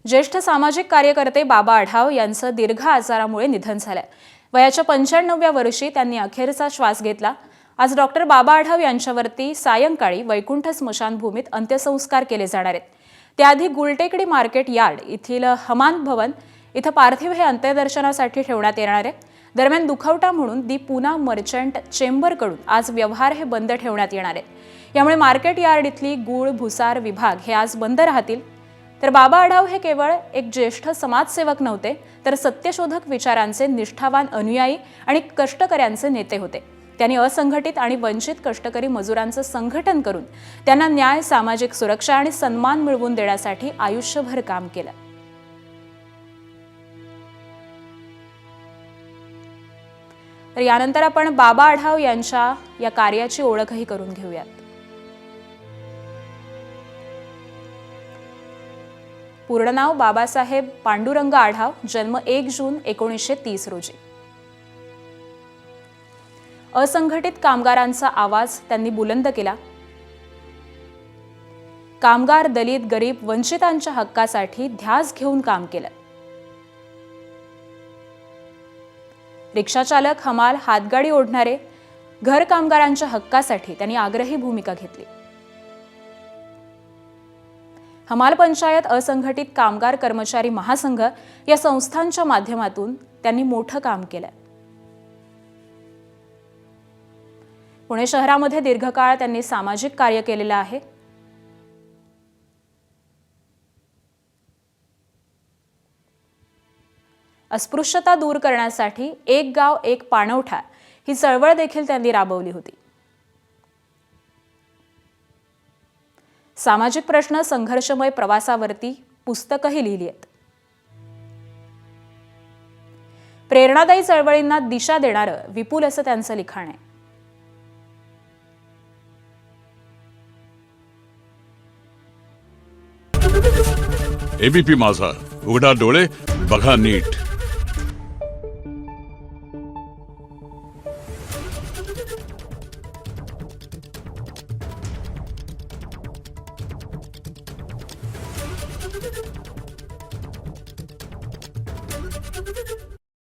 ज्येष्ठ सामाजिक कार्यकर्ते बाबा आढाव यांचं दीर्घ आजारामुळे निधन झालंय। वयाच्या 95व्या वर्षी त्यांनी अखेरचा श्वास घेतला। आज डॉक्टर बाबा आढाव यांच्यावरती सायंकाळी वैकुंठ स्मशानभूमीत अंत्यसंस्कार केले जाणार आहेत। त्याआधी गुलटेकडी मार्केट यार्ड येथील हमान भवन इथं पार्थिव हे अंत्यदर्शनासाठी ठेवण्यात येणार आहे। दरम्यान दुखवटा म्हणून दी पुना मर्चंट चेंबरकडून आज व्यवहार हे बंद ठेवण्यात येणार आहेत। यामुळे मार्केट यार्ड इथली गूळ भुसार विभाग हे आज बंद राहतील। तर बाबा आढाव हे केवळ एक ज्येष्ठ समाजसेवक नव्हते, तर सत्यशोधक विचारांचे निष्ठावान अनुयायी आणि कष्टकऱ्यांचे नेते होते। त्यांनी असंघटित आणि वंचित कष्टकरी मजुरांचं संघटन करून त्यांना न्याय, सामाजिक सुरक्षा आणि सन्मान मिळवून देण्यासाठी आयुष्यभर काम केलं। तर यानंतर आपण बाबा आढाव यांच्या या कार्याची ओळखही करून घेऊयात। पूर्ण नाव बाबासाहेब पांडुरंग आढाव, जन्म 1 जून 1930 रोजी। असंघटित कामगारांचा आवाज त्यांनी बुलंद केला। कामगार, दलित, गरीब, वंचितांच्या हक्कासाठी ध्यास घेऊन काम केलं। रिक्षाचालक, हमाल, हातगाडी ओढणारे, घर कामगारांच्या हक्कासाठी त्यांनी आग्रही भूमिका घेतली। हमाल पंचायत, असंघटित कामगार कर्मचारी महासंघ या संस्थांच्या माध्यमातून त्यांनी मोठं काम केलं। पुणे शहरामध्ये दीर्घकाळ त्यांनी सामाजिक कार्य केलेलं आहे। अस्पृश्यता दूर करण्यासाठी एक गाव एक पाणवठा ही चळवळ देखील त्यांनी राबवली होती। सामाजिक प्रश्न, संघर्षमय प्रवासावरती पुस्तकंही लिहिली आहेत। प्रेरणादायी चळवळींना दिशा देणारं विपुल असं त्यांचं लिखाण आहे। एबीपी माझा, उघडा डोळे बघा नीट।